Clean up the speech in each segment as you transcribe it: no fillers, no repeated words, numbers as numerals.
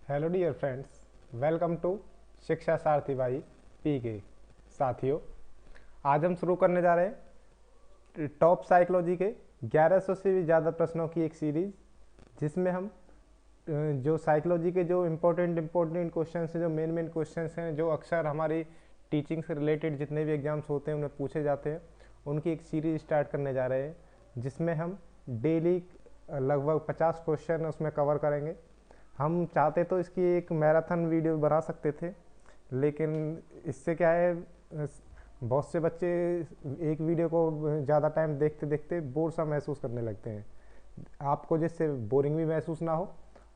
Hello dear friends, welcome to Shiksha Sarathi भाई P के। साथियों, आज हम शुरू करने जा रहे हैं टॉप साइकोलॉजी के 1100 से भी ज़्यादा प्रश्नों की एक सीरीज, जिसमें हम जो साइकोलॉजी के जो इम्पोर्टेंट क्वेश्चन हैं, जो मेन क्वेश्चन हैं, जो अक्सर हमारी टीचिंग से रिलेटेड जितने भी एग्जाम्स होते हैं उन्हें पूछे जाते हैं, उनकी एक सीरीज स्टार्ट करने जा रहे हैं, जिसमें हम डेली लगभग 50 क्वेश्चन उसमें कवर करेंगे। हम चाहते तो इसकी एक मैराथन वीडियो बना सकते थे, लेकिन इससे क्या है, बहुत से बच्चे एक वीडियो को ज़्यादा टाइम देखते देखते बोर सा महसूस करने लगते हैं। आपको जिससे बोरिंग भी महसूस ना हो,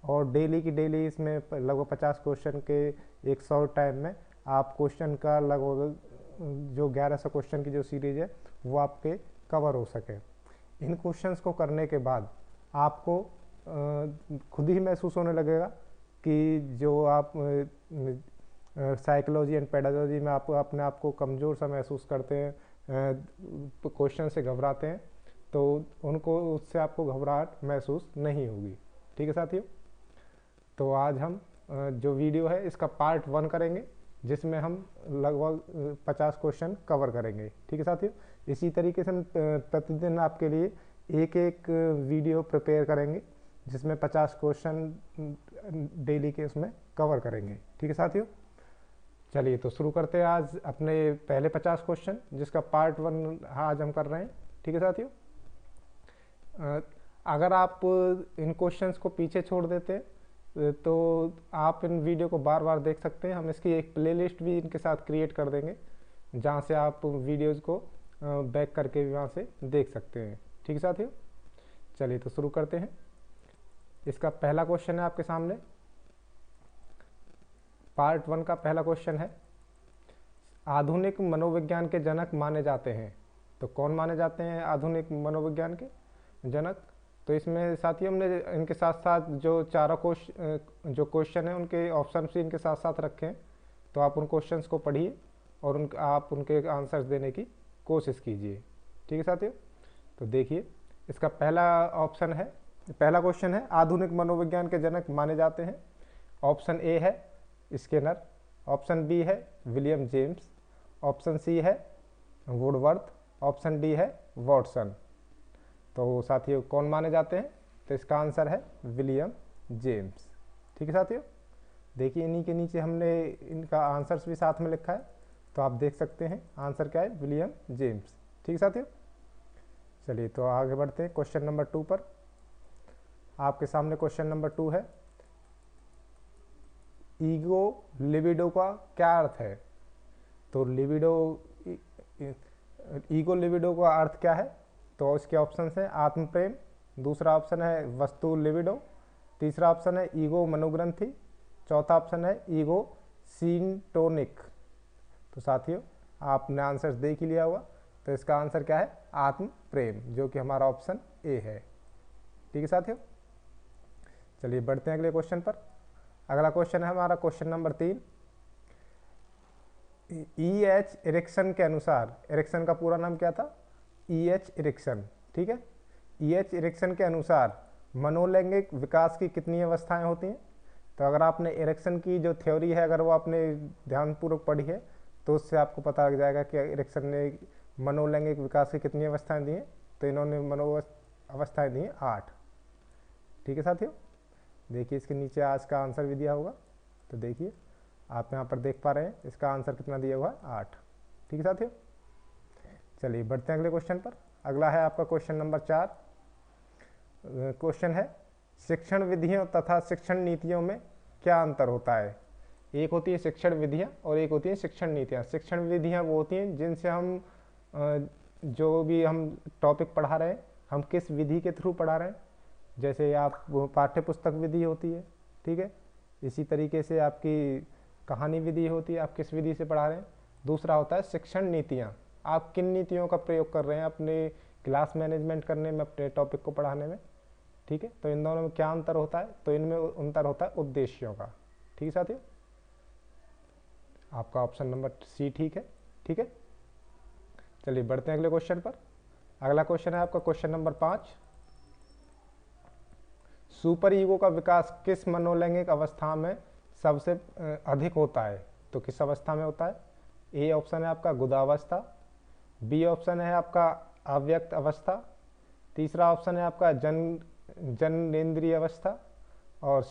और डेली की डेली इसमें लगभग 50 क्वेश्चन के एक शॉर्ट टाइम में आप क्वेश्चन का लगभग जो 1100 क्वेश्चन की जो सीरीज है वो आपके कवर हो सके। इन क्वेश्चंस को करने के बाद आपको खुद ही महसूस होने लगेगा कि जो आप साइकोलॉजी एंड पेडागोजी में आप अपने आप को कमज़ोर सा महसूस करते हैं, क्वेश्चन से घबराते हैं, तो उनको उससे आपको घबराहट महसूस नहीं होगी। ठीक है साथियों, तो आज हम जो वीडियो है इसका पार्ट 1 करेंगे, जिसमें हम लगभग 50 क्वेश्चन कवर करेंगे। ठीक है साथियों, इसी तरीके से हम प्रतिदिन आपके लिए एक एक वीडियो प्रिपेयर करेंगे, जिसमें 50 क्वेश्चन डेली के उसमें कवर करेंगे। ठीक है साथियों, चलिए तो शुरू करते हैं आज अपने पहले 50 क्वेश्चन, जिसका पार्ट 1 आज हम कर रहे हैं। ठीक है साथियों, अगर आप इन क्वेश्चंस को पीछे छोड़ देते हैं तो आप इन वीडियो को बार बार देख सकते हैं। हम इसकी एक प्लेलिस्ट भी इनके साथ क्रिएट कर देंगे, जहाँ से आप वीडियोज़ को बैक करके भी वहाँ से देख सकते हैं। ठीक है साथियों, चलिए तो शुरू करते हैं। इसका पहला क्वेश्चन है आपके सामने, पार्ट 1 का पहला क्वेश्चन है, आधुनिक मनोविज्ञान के जनक माने जाते हैं। तो कौन माने जाते हैं आधुनिक मनोविज्ञान के जनक? तो इसमें साथियों हमने इनके साथ साथ जो चारों जो क्वेश्चन है उनके ऑप्शन भी इनके साथ साथ रखे हैं, तो आप उन क्वेश्चंस को पढ़िए और आप उनके आंसर्स देने की कोशिश कीजिए। ठीक है साथियों, तो देखिए इसका पहला ऑप्शन है, पहला क्वेश्चन है, आधुनिक मनोविज्ञान के जनक माने जाते हैं। ऑप्शन ए है स्किनर, ऑप्शन बी है विलियम जेम्स, ऑप्शन सी है वुडवर्थ, ऑप्शन डी है वॉटसन। तो साथियों कौन माने जाते हैं? तो इसका आंसर है विलियम जेम्स। ठीक है साथियों, देखिए इन्हीं के नीचे हमने इनका आंसर्स भी साथ में लिखा है, तो आप देख सकते हैं आंसर क्या है, विलियम जेम्स। ठीक है साथियों, चलिए तो आगे बढ़ते हैं क्वेश्चन नंबर 2 पर। आपके सामने क्वेश्चन नंबर 2 है, ईगो लिबिडो का क्या अर्थ है? तो ईगो लिबिडो का अर्थ क्या है? तो इसके ऑप्शन हैं आत्म प्रेम, दूसरा ऑप्शन है वस्तु लिबिडो, तीसरा ऑप्शन है ईगो मनोग्रंथि, चौथा ऑप्शन है ईगो सीनटोनिक। तो साथियों आपने आंसर देख ही लिया होगा, तो इसका आंसर क्या है, आत्म प्रेम, जो कि हमारा ऑप्शन ए है। ठीक है साथियों, चलिए बढ़ते हैं अगले क्वेश्चन पर। अगला क्वेश्चन है हमारा क्वेश्चन नंबर 3, ई.एच. इरिक्सन के अनुसार, इरिक्सन का पूरा नाम क्या था, ई.एच. इरिक्सन। ठीक है, ई.एच. इरिक्सन के अनुसार मनोलैंगिक विकास की कितनी अवस्थाएं होती हैं? तो अगर आपने इरिक्सन की जो थ्योरी है अगर वो आपने ध्यानपूर्वक पढ़ी है, तो उससे आपको पता लग जाएगा कि इरिक्सन ने मनोलैंगिक विकास की कितनी अवस्थाएं दी हैं। तो इन्होंने अवस्थाएं दी हैं 8। ठीक है साथियों, देखिए इसके नीचे आज का आंसर भी दिया होगा, तो देखिए आप यहाँ पर देख पा रहे हैं इसका आंसर कितना दिया हुआ है, 8। ठीक है साथियों, चलिए बढ़ते हैं अगले क्वेश्चन पर। अगला है आपका क्वेश्चन नंबर 4। क्वेश्चन है, शिक्षण विधियों तथा शिक्षण नीतियों में क्या अंतर होता है? एक होती है शिक्षण विधियाँ और एक होती है शिक्षण नीतियाँ। शिक्षण विधियाँ वो होती हैं जिनसे हम जो भी हम टॉपिक पढ़ा रहे हैं हम किस विधि के थ्रू पढ़ा रहे हैं, जैसे आप पाठ्य पुस्तक विधि होती है। ठीक है, इसी तरीके से आपकी कहानी विधि होती है, आप किस विधि से पढ़ा रहे हैं। दूसरा होता है शिक्षण नीतियाँ, आप किन नीतियों का प्रयोग कर रहे हैं अपने क्लास मैनेजमेंट करने में, अपने टॉपिक को पढ़ाने में। ठीक है, तो इन दोनों में क्या अंतर होता है? तो इनमें अंतर होता है उद्देश्यों का। ठीक है साथियों, आपका ऑप्शन नंबर सी ठीक है। ठीक है, चलिए बढ़ते हैं अगले क्वेश्चन पर। अगला क्वेश्चन है आपका क्वेश्चन नंबर 5, सुपर ईगो का विकास किस मनोलैंगिक अवस्था में सबसे अधिक होता है? तो किस अवस्था में होता है? ए ऑप्शन है आपका गुदावस्था, बी ऑप्शन है आपका अव्यक्त अवस्था, तीसरा ऑप्शन है आपका जननेंद्रिय अवस्था, और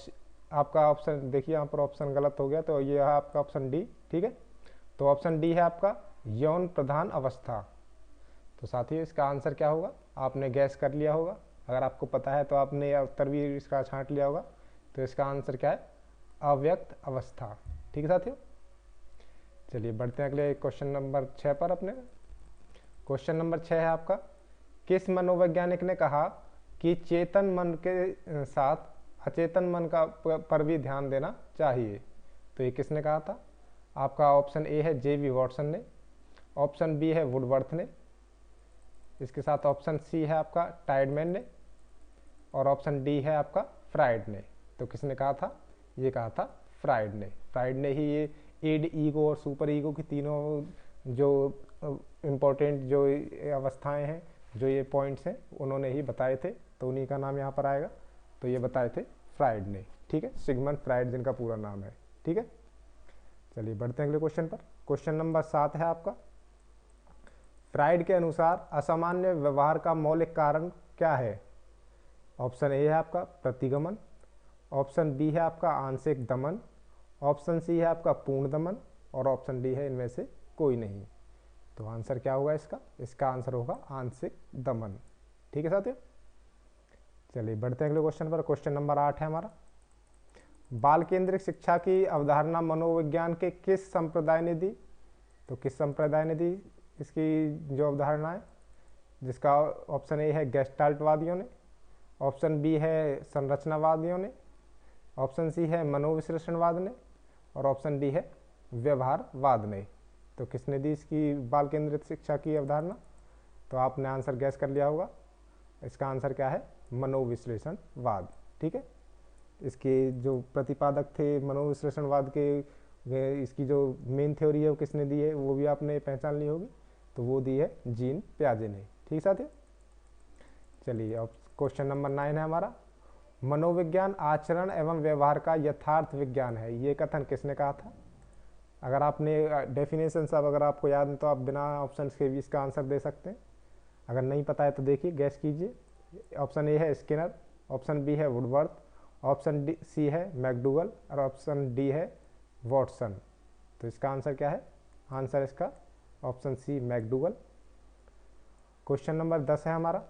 आपका ऑप्शन देखिए यहाँ पर ऑप्शन गलत हो गया, तो ये है आपका ऑप्शन डी। ठीक है, तो ऑप्शन डी है आपका यौन प्रधान अवस्था। तो साथियों इसका आंसर क्या होगा? आपने गैस कर लिया होगा, अगर आपको पता है तो आपने उत्तर भी इसका छांट लिया होगा। तो इसका आंसर क्या है? अव्यक्त अवस्था। ठीक है साथियों, चलिए बढ़ते हैं अगले क्वेश्चन नंबर 6 पर अपने। क्वेश्चन नंबर 6 है आपका, किस मनोवैज्ञानिक ने कहा कि चेतन मन के साथ अचेतन मन का पर भी ध्यान देना चाहिए? तो ये किसने कहा था? आपका ऑप्शन ए है जे.बी. वॉटसन ने, ऑप्शन बी है वुडवर्थ ने, इसके साथ ऑप्शन सी है आपका टाइडमैन ने, और ऑप्शन डी है आपका फ्राइड ने। तो किसने कहा था? ये कहा था फ्राइड ने। फ्राइड ने ही ये ईड, ईगो और सुपर ईगो की तीनों जो इम्पोर्टेंट जो अवस्थाएं हैं, जो ये पॉइंट्स हैं, उन्होंने ही बताए थे। तो उन्हीं का नाम यहाँ पर आएगा। तो ये बताए थे फ्राइड ने। ठीक है, सिगमंड फ्राइड जिनका पूरा नाम है। ठीक है, चलिए बढ़ते हैं अगले क्वेश्चन पर। क्वेश्चन नंबर 7 है आपका, फ्राइड के अनुसार असामान्य व्यवहार का मौलिक कारण क्या है? ऑप्शन ए है आपका प्रतिगमन, ऑप्शन बी है आपका आंशिक दमन, ऑप्शन सी है आपका पूर्ण दमन, और ऑप्शन डी है इनमें से कोई नहीं। तो आंसर क्या होगा इसका? इसका आंसर होगा आंशिक दमन। ठीक है साथियों, चलिए बढ़ते हैं अगले क्वेश्चन पर। क्वेश्चन नंबर 8 है हमारा, बाल केंद्रित शिक्षा की अवधारणा मनोविज्ञान के किस संप्रदाय ने दी? तो किस संप्रदाय ने दी इसकी जो अवधारणा है? जिसका ऑप्शन ए है गेस्टाल्टवादियों ने, ऑप्शन बी है संरचनावादियों ने, ऑप्शन सी है मनोविश्लेषणवाद ने, और ऑप्शन डी है व्यवहारवाद ने। तो किसने दी इसकी बाल केंद्रित शिक्षा की अवधारणा? तो आपने आंसर गैस कर लिया होगा। इसका आंसर क्या है? मनोविश्लेषणवाद। ठीक है, इसके जो प्रतिपादक थे मनोविश्लेषणवाद के, इसकी जो मेन थ्योरी है वो किसने दी है वो भी आपने पहचान ली होगी। तो वो दी है जीन पियाजे ने। ठीक साथियों, चलिए अब क्वेश्चन नंबर 9 है हमारा, मनोविज्ञान आचरण एवं व्यवहार का यथार्थ विज्ञान है, ये कथन किसने कहा था? अगर आपने डेफिनेशन सब अगर आपको याद है तो आप बिना ऑप्शन के भी इसका आंसर दे सकते हैं। अगर नहीं पता है तो देखिए गैस कीजिए। ऑप्शन ए है स्किनर, ऑप्शन बी है वुडवर्थ, ऑप्शन डी सी है मैकडूगल, और ऑप्शन डी है वॉटसन। तो इसका आंसर क्या है? आंसर इसका option C McDougall. Question number 10 है हमारा,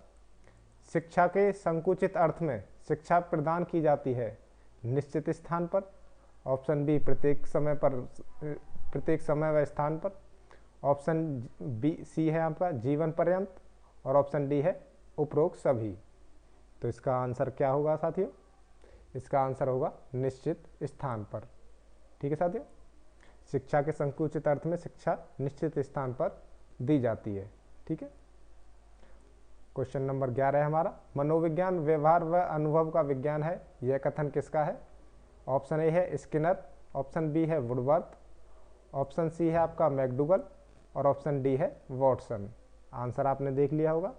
शिक्षा के संकुचित अर्थ में शिक्षा प्रदान की जाती है निश्चित स्थान पर, ऑप्शन बी प्रत्येक समय व स्थान पर, ऑप्शन बी सी है आपका जीवन पर्यंत, और ऑप्शन डी है उपरोक्त सभी। तो इसका आंसर क्या होगा साथियों? इसका आंसर होगा निश्चित स्थान पर। ठीक है साथियों, शिक्षा के संकुचित अर्थ में शिक्षा निश्चित स्थान पर दी जाती है। ठीक है, क्वेश्चन नंबर 11 है हमारा, मनोविज्ञान व्यवहार व अनुभव का विज्ञान है, यह कथन किसका है? ऑप्शन ए है स्किनर, ऑप्शन बी है वुडवर्थ, ऑप्शन सी है आपका मैकडूगल, और ऑप्शन डी है वॉटसन। आंसर आपने देख लिया होगा,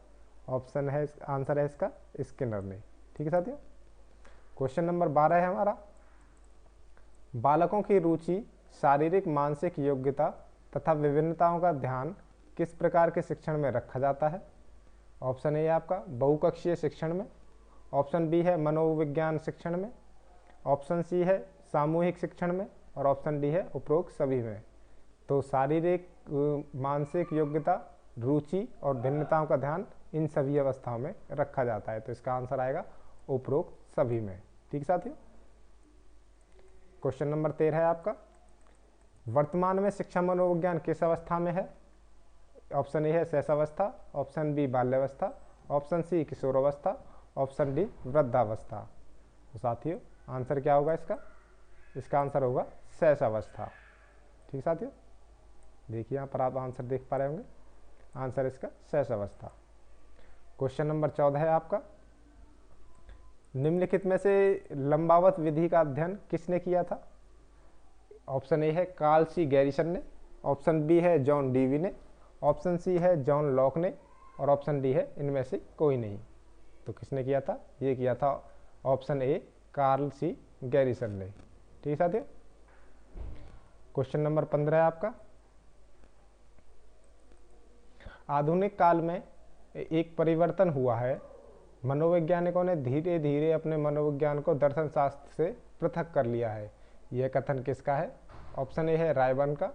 ऑप्शन है आंसर है इसका स्किनर ने। ठीक है साथियों, क्वेश्चन नंबर 12 है हमारा, बालकों की रुचि, शारीरिक मानसिक योग्यता तथा विभिन्नताओं का ध्यान किस प्रकार के शिक्षण में रखा जाता है? ऑप्शन ए आपका बहुकक्षीय शिक्षण में, ऑप्शन बी है मनोविज्ञान शिक्षण में, ऑप्शन सी है सामूहिक शिक्षण में, और ऑप्शन डी है उपरोक्त सभी में। तो शारीरिक मानसिक योग्यता, रुचि और भिन्नताओं का ध्यान इन सभी अवस्थाओं में रखा जाता है। तो इसका आंसर आएगा उपरोक्त सभी में। ठीक साथियों, क्वेश्चन नंबर 13 है आपका, वर्तमान में शिक्षा मनोविज्ञान किस अवस्था में है? ऑप्शन ए है शैशवावस्था, ऑप्शन बी बाल्यावस्था, ऑप्शन सी किशोरावस्था, ऑप्शन डी वृद्धावस्था। तो साथियों आंसर क्या होगा इसका? इसका आंसर होगा शैशवावस्था। ठीक साथियों, देखिए यहाँ पर आप आंसर देख पा रहे होंगे, आंसर इसका शैशवावस्था। क्वेश्चन नंबर 14 है आपका, निम्नलिखित में से लंबावत विधि का अध्ययन किसने किया था? ऑप्शन ए है कार्ल सी गैरिसन ने, ऑप्शन बी है जॉन डीवी ने, ऑप्शन सी है जॉन लॉक ने, और ऑप्शन डी है इनमें से कोई नहीं। तो किसने किया था? ये किया था option A Karl C Garrison ने। ठीक है साथियों। क्वेश्चन नंबर 15 है आपका, आधुनिक काल में एक परिवर्तन हुआ है, मनोवैज्ञानिकों ने धीरे धीरे अपने मनोविज्ञान को दर्शन शास्त्र से पृथक कर लिया है। यह कथन किसका है? ऑप्शन ए है रायबर्न का,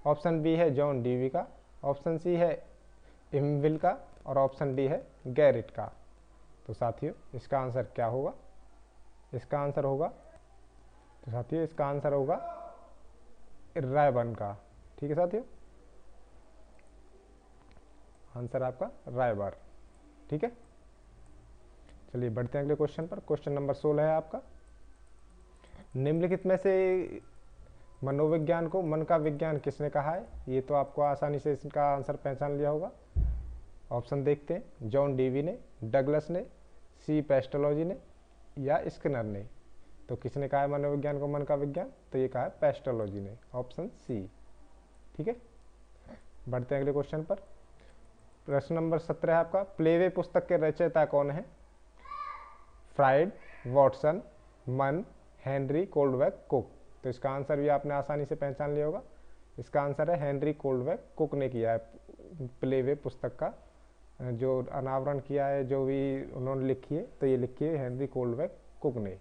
ऑप्शन बी है जॉन डीवी का, ऑप्शन सी है इमविल का और ऑप्शन डी है गैरिट का। तो साथियों इसका आंसर क्या होगा? इसका आंसर होगा, तो साथियों इसका आंसर होगा रायबर्न का। ठीक है साथियों, आंसर आपका रायबर्न। ठीक है, चलिए बढ़ते हैं अगले क्वेश्चन पर। क्वेश्चन नंबर 16 है आपका, निम्नलिखित में से मनोविज्ञान को मन का विज्ञान किसने कहा है? ये तो आपको आसानी से इसका आंसर पहचान लिया होगा। ऑप्शन देखते हैं, जॉन डीवी ने, डगलस ने, सी पेस्टोलॉजी ने या स्किनर ने। तो किसने कहा है मनोविज्ञान को मन का विज्ञान? तो ये कहा है पेस्टोलॉजी ने, ऑप्शन सी। ठीक है, बढ़ते हैं अगले क्वेश्चन पर। प्रश्न नंबर 17 है आपका, प्लेवे पुस्तक के रचयिता कौन है? फ्राइड, वॉटसन, मन, हेनरी कोल्डवेक कुक। तो इसका आंसर भी आपने आसानी से पहचान लिया होगा। इसका आंसर है हेनरी कोल्डवेक कुक ने किया है प्लेवे पुस्तक का जो अनावरण किया है, जो भी उन्होंने लिखी है, तो ये लिखी है हेनरी कोल्डवेक कुक ने।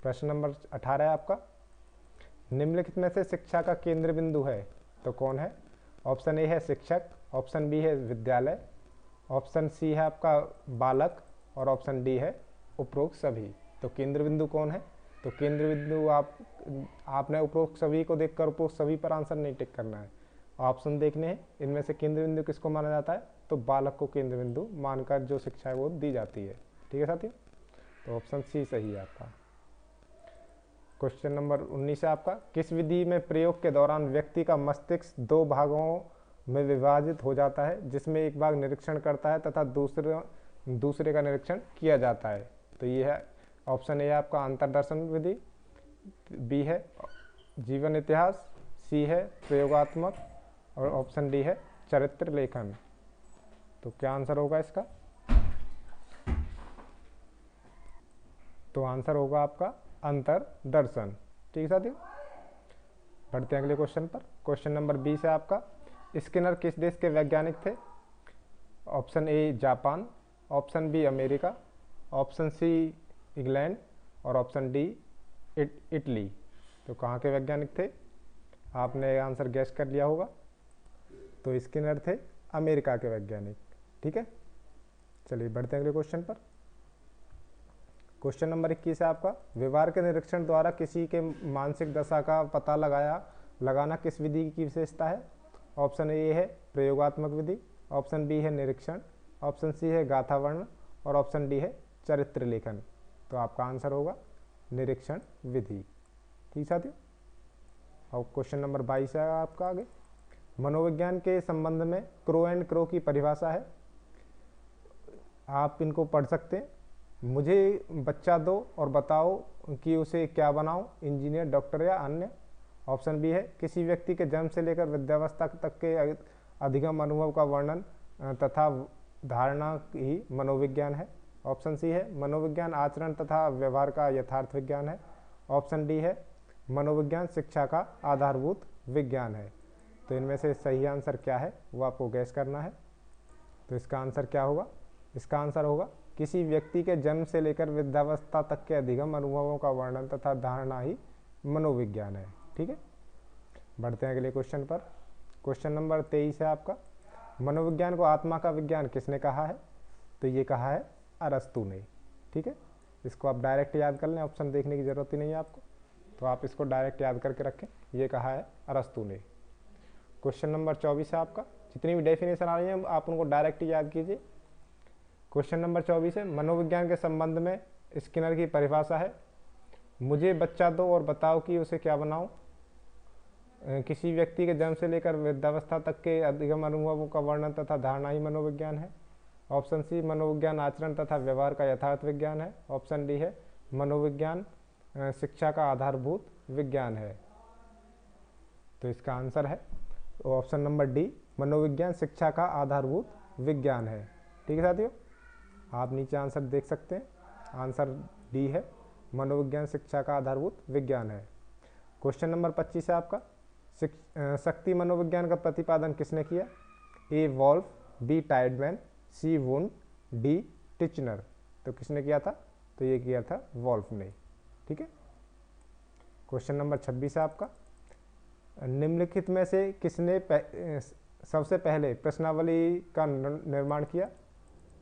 प्रश्न नंबर 18 है आपका, निम्नलिखित में से शिक्षा का केंद्र बिंदु है तो कौन है? ऑप्शन ए है शिक्षक, ऑप्शन बी है विद्यालय, ऑप्शन सी है आपका बालक और ऑप्शन डी है उपरोक्त सभी। तो केंद्र बिंदु कौन है? तो केंद्र बिंदु आपने उपरोक्त सभी को देखकर उपरोक्त सभी पर आंसर नहीं टिक करना है, ऑप्शन देखने हैं इनमें से केंद्र बिंदु किसको माना जाता है। तो बालक को केंद्र बिंदु मानकर जो शिक्षा है वो दी जाती है। ठीक है साथियों, तो ऑप्शन सी सही है आपका। क्वेश्चन नंबर 19 है आपका, किस विधि में प्रयोग के दौरान व्यक्ति का मस्तिष्क दो भागों में विभाजित हो जाता है, जिसमें एक भाग निरीक्षण करता है तथा दूसरे का निरीक्षण किया जाता है? तो ये है ऑप्शन ए आपका अंतर्दर्शन विधि, बी है जीवन इतिहास, सी है प्रयोगात्मक और ऑप्शन डी है चरित्र लेखन। तो क्या आंसर होगा इसका? तो आंसर होगा आपका अंतर्दर्शन। ठीक है साथियों, बढ़ते हैं अगले क्वेश्चन पर। क्वेश्चन नंबर 20 है आपका, स्किनर किस देश के वैज्ञानिक थे? Option A Japan, option B America, option C England और ऑप्शन डी इटली। तो कहाँ के वैज्ञानिक थे? आपने आंसर गैस कर लिया होगा। तो स्किनर थे अमेरिका के वैज्ञानिक। ठीक है, चलिए बढ़ते हैं अगले क्वेश्चन पर। क्वेश्चन नंबर 21 है आपका, व्यवहार के निरीक्षण द्वारा किसी के मानसिक दशा का पता लगाना किस विधि की विशेषता है? ऑप्शन ए है प्रयोगात्मक विधि, ऑप्शन बी है निरीक्षण, ऑप्शन सी है गाथा वर्ण और ऑप्शन डी है चरित्र लेखन। तो आपका आंसर होगा निरीक्षण विधि। ठीक साथियों, और क्वेश्चन नंबर 22 है आपका आगे, मनोविज्ञान के संबंध में क्रो एंड क्रो की परिभाषा है, आप इनको पढ़ सकते हैं। मुझे बच्चा दो और बताओ कि उसे क्या बनाऊं, इंजीनियर, डॉक्टर या अन्य। ऑप्शन बी है किसी व्यक्ति के जन्म से लेकर वृद्धावस्था तक के अधिगम अनुभव का वर्णन तथा धारणा ही मनोविज्ञान है। ऑप्शन सी है मनोविज्ञान आचरण तथा व्यवहार का यथार्थ विज्ञान है। ऑप्शन डी है मनोविज्ञान शिक्षा का आधारभूत विज्ञान है। तो इनमें से सही आंसर क्या है वो आपको गैस करना है। तो इसका आंसर क्या होगा? इसका आंसर होगा किसी व्यक्ति के जन्म से लेकर वृद्धावस्था तक के अधिगम अनुभवों का वर्णन तथा धारणा ही मनोविज्ञान है। ठीक है, बढ़ते हैं अगले क्वेश्चन पर। क्वेश्चन नंबर 23 है आपका, मनोविज्ञान को आत्मा का विज्ञान किसने कहा है? तो ये कहा है अरस्तू ने। ठीक है, इसको आप डायरेक्ट याद कर लें, ऑप्शन देखने की जरूरत ही नहीं है आपको, तो आप इसको डायरेक्ट याद करके रखें, ये कहा है अरस्तू ने। क्वेश्चन नंबर 24 है आपका, जितनी भी डेफिनेशन आ रही है आप उनको डायरेक्ट याद कीजिए। क्वेश्चन नंबर 24 है, मनोविज्ञान के संबंध में स्किनर की परिभाषा है, मुझे बच्चा दो और बताओ कि उसे क्या बनाऊं। किसी व्यक्ति के जन्म से लेकर वृद्धावस्था तक के अधिगम अनुभवों का वर्णन तथा धारणा ही मनोविज्ञान है। ऑप्शन सी मनोविज्ञान आचरण तथा व्यवहार का यथार्थ विज्ञान है। ऑप्शन डी है मनोविज्ञान शिक्षा का आधारभूत विज्ञान है। तो इसका आंसर है ऑप्शन नंबर डी, मनोविज्ञान शिक्षा का आधारभूत विज्ञान है। ठीक है साथियों, आप नीचे आंसर देख सकते हैं, आंसर डी है, मनोविज्ञान शिक्षा का आधारभूत विज्ञान है। क्वेश्चन नंबर 25 है आपका, शक्ति मनोविज्ञान का प्रतिपादन किसने किया? ए वॉल्फ, बी टाइडमैन, सी वुन, डी टिचनर। तो किसने किया था? तो ये किया था वॉल्फ ने। ठीक है। क्वेश्चन नंबर 26 है आपका, निम्नलिखित में से किसने सबसे पहले प्रश्नावली का निर्माण किया?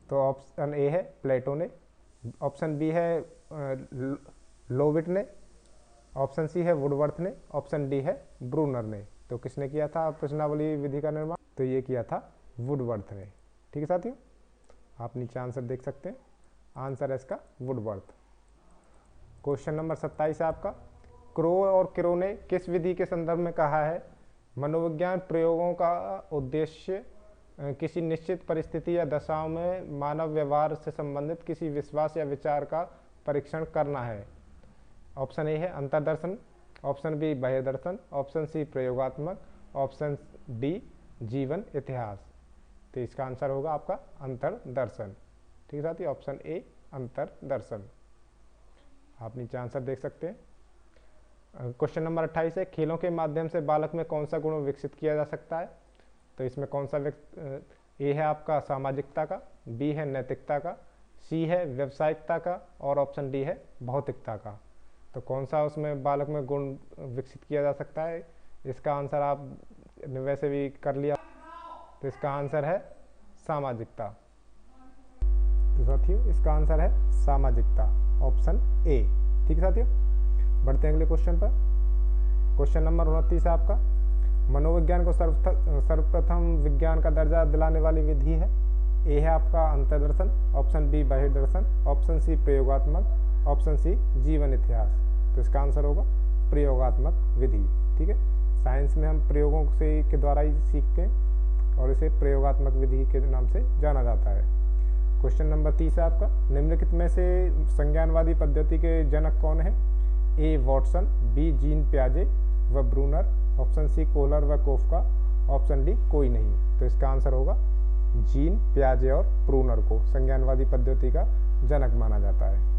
तो ऑप्शन ए है प्लेटो ने, ऑप्शन बी है लोविट ने, ऑप्शन सी है वुडवर्थ ने, ऑप्शन डी है ब्रूनर ने। तो किसने किया था प्रश्नावली विधि का निर्माण? तो ये किया था वुडवर्थ ने। ठीक है साथियों, आप नीचे आंसर देख सकते हैं, आंसर है इसका वुडवर्थ। क्वेश्चन नंबर 27 है आपका, क्रो और क्रो ने किस विधि के संदर्भ में कहा है? मनोविज्ञान प्रयोगों का उद्देश्य किसी निश्चित परिस्थिति या दशाओं में मानव व्यवहार से संबंधित किसी विश्वास या विचार का परीक्षण करना है। ऑप्शन ए है अंतर्दर्शन, ऑप्शन बी बाह्य दर्शन, ऑप्शन सी प्रयोगात्मक, ऑप्शन डी जीवन इतिहास। तो इसका आंसर होगा आपका अंतर्दर्शन। ठीक है साथी, ऑप्शन ए अंतर्दर्शन। आप नीचे आंसर देख सकते हैं। क्वेश्चन नंबर 28 है, खेलों के माध्यम से बालक में कौन सा गुण विकसित किया जा सकता है? तो इसमें कौन सा ए है आपका सामाजिकता का, बी है नैतिकता का, सी है व्यावसायिकता का और ऑप्शन डी है भौतिकता का। तो कौन सा उसमें बालक में गुण विकसित किया जा सकता है? इसका आंसर आप वैसे भी कर लिया, तो इसका आंसर है सामाजिकता। तो साथियों इसका आंसर है सामाजिकता, ऑप्शन ए। ठीक है साथियों, बढ़ते हैं अगले क्वेश्चन पर। क्वेश्चन नंबर 29 है आपका, मनोविज्ञान को सर्वप्रथम विज्ञान का दर्जा दिलाने वाली विधि है? ए है आपका अंतर्दर्शन, ऑप्शन बी बाह्य दर्शन, ऑप्शन सी प्रयोगात्मक, ऑप्शन सी जीवन इतिहास। तो इसका आंसर होगा प्रयोगात्मक विधि। ठीक है, साइंस में हम प्रयोगों से के द्वारा ही सीखते हैं और इसे प्रयोगात्मक विधि के नाम से जाना जाता है। क्वेश्चन नंबर 30 है आपका, निम्नलिखित में से संज्ञानवादी पद्धति के जनक कौन है? ए वॉटसन, बी जीन पियाजे व ब्रूनर, ऑप्शन सी कोहलर व कोफका, ऑप्शन डी कोई नहीं। तो इसका आंसर होगा जीन पियाजे और ब्रूनर को संज्ञानवादी पद्धति का जनक माना जाता है।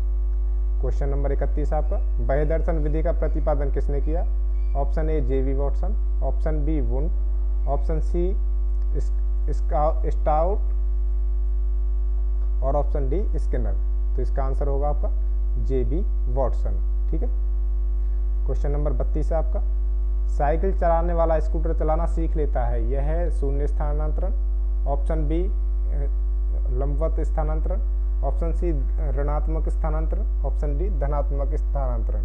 क्वेश्चन नंबर 31 आपका, बाह्य दर्शन विधि का प्रतिपादन किसने किया? Option A J B Watson, option B Wundt, option C Stout और ऑप्शन डी स्किनर। तो इसका आंसर होगा आपका जेबी वॉटसन। ठीक है। क्वेश्चन नंबर 32 है आपका, साइकिल चलाने वाला स्कूटर चलाना सीख लेता है, यह है शून्य स्थानांतरण, ऑप्शन बी लंबवत स्थानांतरण, ऑप्शन सी ऋणात्मक स्थानांतरण, ऑप्शन डी धनात्मक स्थानांतरण।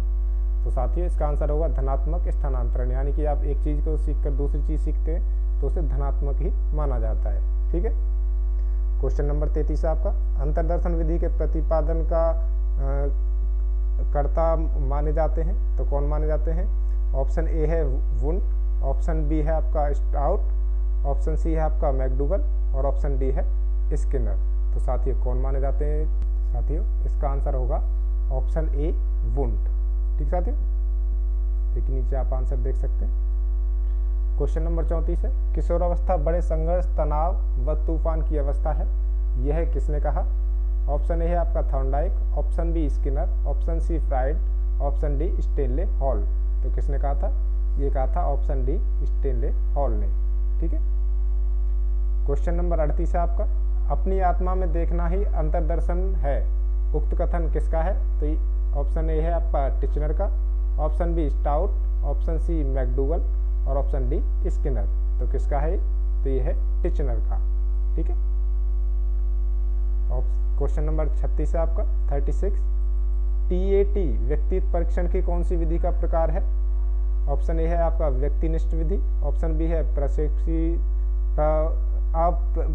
तो साथियों इसका आंसर होगा धनात्मक स्थानांतरण, यानी कि आप एक चीज को सीखकर दूसरी चीज सीखते हैं तो उसे धनात्मक ही माना जाता है। ठीक है। क्वेश्चन नंबर 33 है आपका, अंतर्दर्शन विधि के प्रतिपादन का कर्ता माने जाते हैं, तो कौन माने जाते हैं? ऑप्शन ए है वुन, ऑप्शन बी है आपका स्टाउट, ऑप्शन सी है आपका मैकडूगल और ऑप्शन डी है स्किनर। तो साथियों कौन माने जाते हैं? साथियों इसका आंसर होगा ऑप्शन ए वुंट। ठीक साथियों, देखिए नीचे आप आंसर देख सकते हैं। क्वेश्चन नंबर 34 है, किशोरावस्था बड़े संघर्ष, तनाव व तूफान की अवस्था है, यह किसने कहा? ऑप्शन ए है आपका Thorndike, option B Skinner, option C Freud, option D Stanley Hall. तो किसने कहा था? ये कहा था ऑप्शन डी स्टेनले हॉल ने। ठीक है। क्वेश्चन नंबर 38 है आपका, अपनी आत्मा में देखना ही अंतर्दर्शन है, उक्त कथन किसका है? तो ऑप्शन ए है आपका टिचनर का, option B Stout, option C McDougall और ऑप्शन डी स्किनर। तो किसका है? तो ये है टिचनर का। ठीक है। क्वेश्चन नंबर 36 है आपका 36, टीएटी व्यक्तित्व परीक्षण की कौन सी विधि का प्रकार है? ऑप्शन ए है आपका व्यक्तिनिष्ठ विधि, ऑप्शन बी है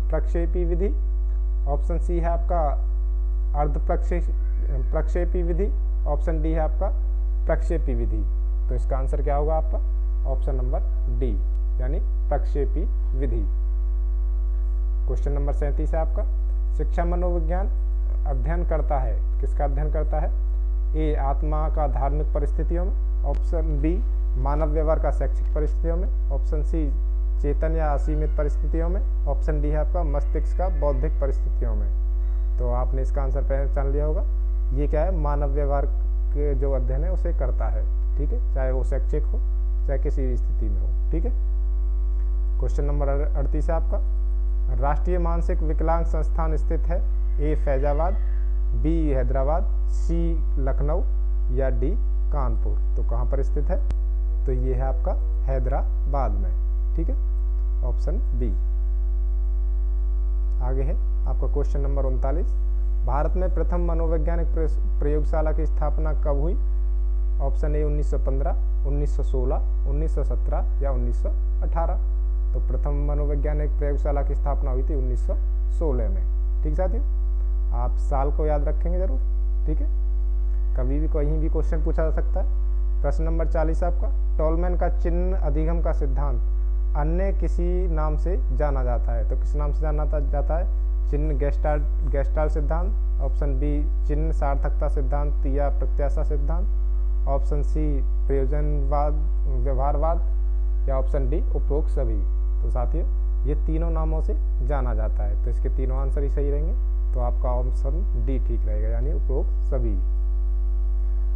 प्रक्षेपी विधि, ऑप्शन सी है आपका अर्ध प्रक्षेपी विधि, ऑप्शन डी है आपका प्रक्षेपी विधि। तो इसका आंसर क्या होगा आपका? ऑप्शन नंबर डी यानी प्रक्षेपी विधि। क्वेश्चन नंबर 37 है आपका, शिक्षा मनोविज्ञान अध्ययन करता है, किसका अध्ययन करता है? ए आत्मा का धार्मिक परिस्थितियों में, ऑप्शन बी मानव व्यवहार का शैक्षिक परिस्थितियों में, ऑप्शन सी चेतन या असीमित परिस्थितियों में, ऑप्शन डी है आपका मस्तिष्क का बौद्धिक परिस्थितियों में। तो आपने इसका आंसर पहचान लिया होगा, ये क्या है, मानव व्यवहार के जो अध्ययन है उसे करता है, ठीक है, चाहे वो शैक्षिक हो चाहे किसी भी स्थिति में हो, ठीक है। क्वेश्चन नंबर 38 है आपका, राष्ट्रीय मानसिक विकलांग संस्थान स्थित है ए फैजाबाद, बी हैदराबाद, सी लखनऊ या डी कानपुर। तो कहाँ पर स्थित है, तो ये है आपका हैदराबाद में, ठीक है, ऑप्शन बी। आगे है आपका क्वेश्चन नंबर 39, भारत में प्रथम मनोवैज्ञानिक प्रयोगशाला की स्थापना कब हुई। ऑप्शन ए 1915, 1916, 1917 या 1918। तो प्रथम मनोवैज्ञानिक प्रयोगशाला की स्थापना हुई थी 1916 में, ठीक साथियों। आप साल को याद रखेंगे जरूर, ठीक है, कभी भी कहीं भी क्वेश्चन पूछा जा सकता है। प्रश्न नंबर 40 आपका, टॉलमैन का चिन्ह अधिगम का सिद्धांत अन्य किसी नाम से जाना जाता है। तो किस नाम से जाना जाता है, चिन्ह गेस्टाल्ट सिद्धांत, ऑप्शन बी चिन्ह सार्थकता सिद्धांत या प्रत्याशा सिद्धांत, ऑप्शन सी प्रयोजनवाद व्यवहारवाद या ऑप्शन डी उपरोक्त सभी। तो साथियों ये तीनों नामों से जाना जाता है, तो इसके तीनों आंसर ही सही रहेंगे, तो आपका ऑप्शन डी ठीक रहेगा, यानी उपरोक्त सभी।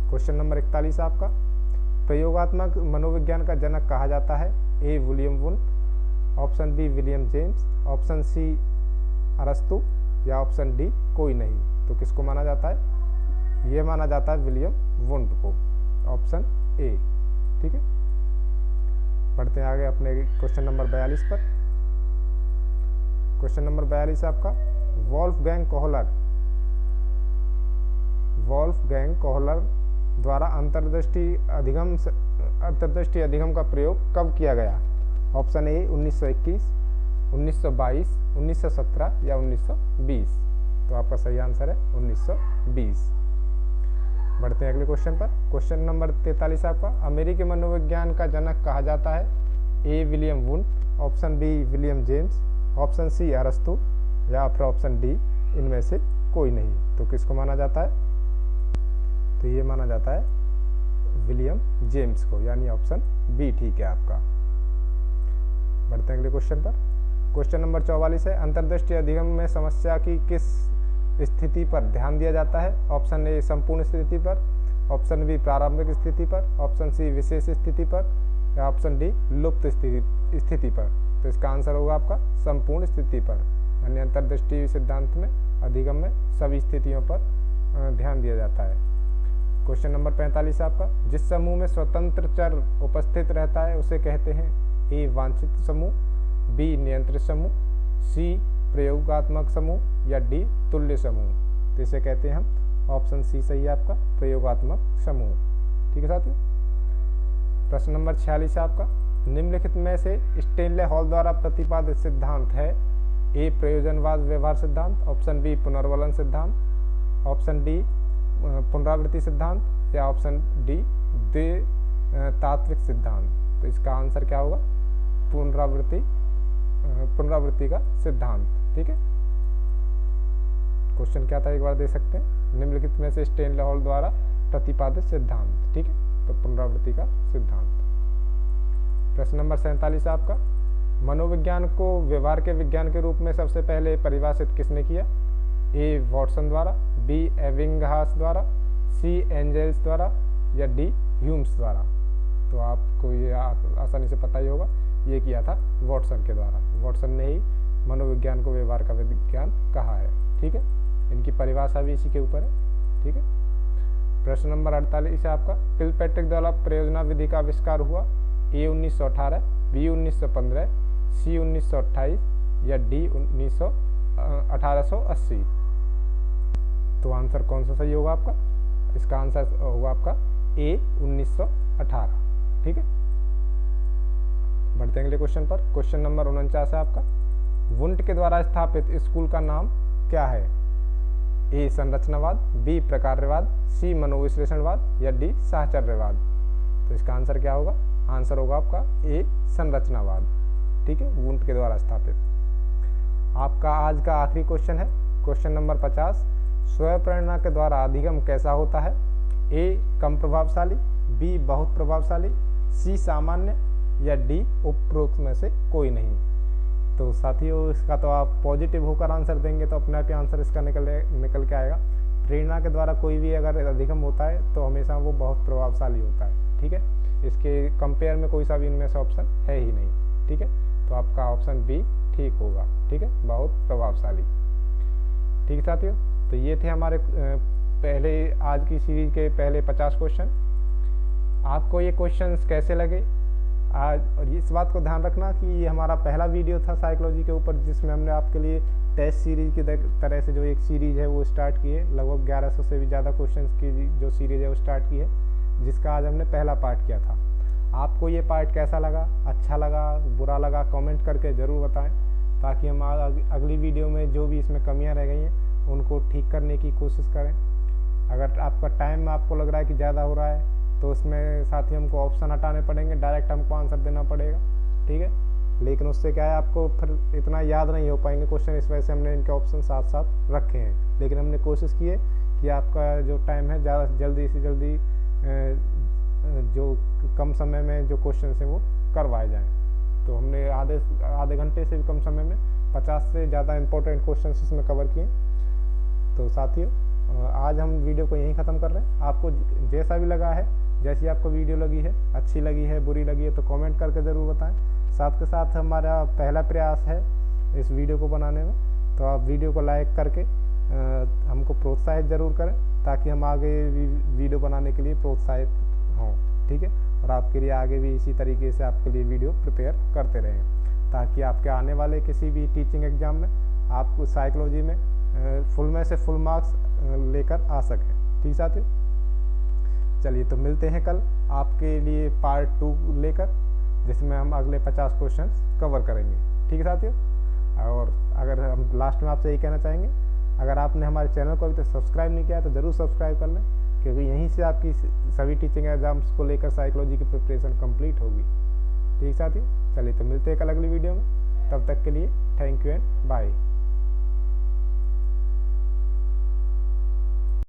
क्वेश्चन नंबर 41 आपका, प्रयोगात्मक मनोविज्ञान का जनक कहा जाता है A William Wundt, option B William James, option C अरस्तु या ऑप्शन डी कोई नहीं। तो किसको माना जाता है, ये माना जाता है विलियम वुंट को, ऑप्शन ए, ठीक है। बढ़ते हैं आगे अपने क्वेश्चन नंबर 42 पर। क्वेश्चन नंबर 42 आपका, वोल्फगैंग कोहलर द्वारा अंतर्दृष्टि अधिगम का प्रयोग कब किया गया। ऑप्शन ए 1921, 1922, 1917 या 1920। तो आपका सही आंसर है 1920। बढ़ते हैं अगले क्वेश्चन पर। क्वेश्चन नंबर 43 आपका, अमेरिकी मनोविज्ञान का जनक कहा जाता है A William Wundt, option B William James, option C अरस्तु या फिर ऑप्शन डी इनमें से कोई नहीं। तो किसको माना जाता है, तो ये माना जाता है विलियम जेम्स को, यानी ऑप्शन बी ठीक है आपका। बढ़ते हैं अगले क्वेश्चन पर। क्वेश्चन नंबर 44 है, अंतर्दृष्टि अधिगम में समस्या की किस स्थिति पर ध्यान दिया जाता है। ऑप्शन ए संपूर्ण स्थिति पर, ऑप्शन बी प्रारंभिक स्थिति पर, ऑप्शन सी विशेष स्थिति पर या ऑप्शन डी लुप्त स्थिति पर। तो इसका आंसर होगा आपका संपूर्ण स्थिति पर, यानी अंतर्दृष्टि सिद्धांत में अधिगम में सभी स्थितियों पर ध्यान दिया जाता है। क्वेश्चन नंबर 45 आपका, जिस समूह में स्वतंत्र चर उपस्थित रहता है उसे कहते हैं ए वांछित समूह, बी नियंत्रित समूह, सी प्रयोगात्मक समूह या डी तुल्य समूह। तो इसे कहते हैं हम, ऑप्शन सी सही है आपका, प्रयोगात्मक समूह, ठीक है साथियों। प्रश्न नंबर 46 आपका, निम्नलिखित में से स्टेनले हॉल द्वारा प्रतिपादित सिद्धांत है ए प्रयोजनवाद व्यवहार सिद्धांत, ऑप्शन बी पुनर्वलन सिद्धांत, ऑप्शन डी पुनरावृत्ति सिद्धांत या ऑप्शन डी तात्विक सिद्धांत। तो इसका आंसर क्या होगा, पुनरावृत्ति का सिद्धांत, ठीक है। क्वेश्चन क्या था एक बार दे सकते हैं, निम्नलिखित में से स्टेनले हॉल द्वारा प्रतिपादित सिद्धांत, ठीक है, तो पुनरावृत्ति का सिद्धांत। प्रश्न नंबर 47 आपका, मनोविज्ञान को व्यवहार के विज्ञान के रूप में सबसे पहले परिभाषित किसने किया। ए वॉटसन द्वारा, बी एबिंगहास द्वारा, सी एंजल्स द्वारा या डी ह्यूम्स द्वारा। तो आपको ये आसानी से पता ही होगा, ये किया था वॉटसन के द्वारा। वॉटसन ने ही मनोविज्ञान को व्यवहार का विज्ञान कहा है, ठीक है। इनकी परिभाषा भी इसी के ऊपर है, ठीक है। प्रश्न नंबर 48 है आपका, किलपैट्रिक द्वारा प्रयोजना विधि का आविष्कार हुआ। ए 1918, बी 1915, सी 1928 या डी 1880। तो आंसर कौन सा सही होगा आपका, इसका आंसर होगा आपका ए 1918, ठीक है। बढ़ते हैं अगले क्वेश्चन पर। क्वेश्चन नंबर 49 है आपका, वुंट के द्वारा स्थापित स्कूल का नाम क्या है। ए संरचनावाद, बी प्रकार्यवाद, सी मनोविश्लेषणवाद या डी साहचर्यवाद। तो इसका आंसर क्या होगा, आंसर होगा आपका ए संरचनावाद, ठीक है, वुंट के द्वारा स्थापित। आपका आज का आखिरी क्वेश्चन है क्वेश्चन नंबर 50, स्वयं प्रेरणा के द्वारा अधिगम कैसा होता है। ए कम प्रभावशाली, बी बहुत प्रभावशाली, सी सामान्य या डी उपरोक्त में से कोई नहीं। तो साथियों इसका तो आप पॉजिटिव होकर आंसर देंगे तो अपने आप ही आंसर इसका निकल के आएगा। प्रेरणा के द्वारा कोई भी अगर अधिगम होता है तो हमेशा वो बहुत प्रभावशाली होता है। ठीक है, इसके कंपेयर में कोई सा भी इनमें से ऑप्शन है ही नहीं। ठीक है, तो आपका ऑप्शन बी ठीक होगा। ठीक है, बहुत प्रभावशाली। ठीक है साथियों, तो ये थे हमारे पहले आज की सीरीज के पहले 50 क्वेश्चन। आपको ये क्वेश्चंस कैसे लगे आज, और इस बात को ध्यान रखना कि ये हमारा पहला वीडियो था साइकोलॉजी के ऊपर, जिसमें हमने आपके लिए टेस्ट सीरीज की तरह से जो एक सीरीज है वो स्टार्ट की है। लगभग 1100 से भी ज़्यादा क्वेश्चंस की जो सीरीज है वो स्टार्ट की है, जिसका आज हमने पहला पार्ट किया था। आपको ये पार्ट कैसा लगा, अच्छा लगा, बुरा लगा, कमेंट करके ज़रूर बताएं, ताकि हम अगली वीडियो में जो भी इसमें कमियां रह गई हैं उनको ठीक करने की कोशिश करें। अगर आपका टाइम आपको लग रहा है कि ज़्यादा हो रहा है तो उसमें साथ ही हमको ऑप्शन हटाने पड़ेंगे, डायरेक्ट हमको आंसर देना पड़ेगा। ठीक है, लेकिन उससे क्या है, आपको फिर इतना याद नहीं हो पाएंगे क्वेश्चन, इस वजह से हमने इनके ऑप्शन साथ साथ रखे हैं। लेकिन हमने कोशिश की है कि आपका जो टाइम है ज़्यादा जल्दी से जल्दी जो कम समय में जो क्वेश्चन हैं वो करवाए जाएँ। तो हमने आधे घंटे से भी कम समय में 50 से ज़्यादा इंपॉर्टेंट क्वेश्चन इसमें कवर किए। तो साथियों, आज हम वीडियो को यहीं ख़त्म कर रहे हैं। आपको जैसा भी लगा है, जैसी आपको वीडियो लगी है, अच्छी लगी है, बुरी लगी है, तो कमेंट करके ज़रूर बताएं। साथ के साथ हमारा पहला प्रयास है इस वीडियो को बनाने में, तो आप वीडियो को लाइक करके हमको प्रोत्साहित ज़रूर करें, ताकि हम आगे भी वीडियो बनाने के लिए प्रोत्साहित हों। ठीक है, और आपके लिए आगे भी इसी तरीके से आपके लिए वीडियो प्रिपेयर करते रहें, ताकि आपके आने वाले किसी भी टीचिंग एग्ज़ाम में आपको साइकोलॉजी में फुल में से फुल मार्क्स लेकर आ सकें। ठीक साथियों, चलिए तो मिलते हैं कल आपके लिए पार्ट 2 लेकर, जिसमें हम अगले 50 क्वेश्चंस कवर करेंगे। ठीक है साथियों, और अगर हम लास्ट में आपसे यही कहना चाहेंगे, अगर आपने हमारे चैनल को अभी तक सब्सक्राइब नहीं किया तो ज़रूर सब्सक्राइब कर लें, क्योंकि यहीं से आपकी सभी टीचिंग एग्जाम्स को लेकर साइकोलॉजी की प्रिपरेशन कंप्लीट होगी। ठीक साथियों, चलिए तो मिलते हैं कल अगली वीडियो में। तब तक के लिए थैंक यू एंड बाय।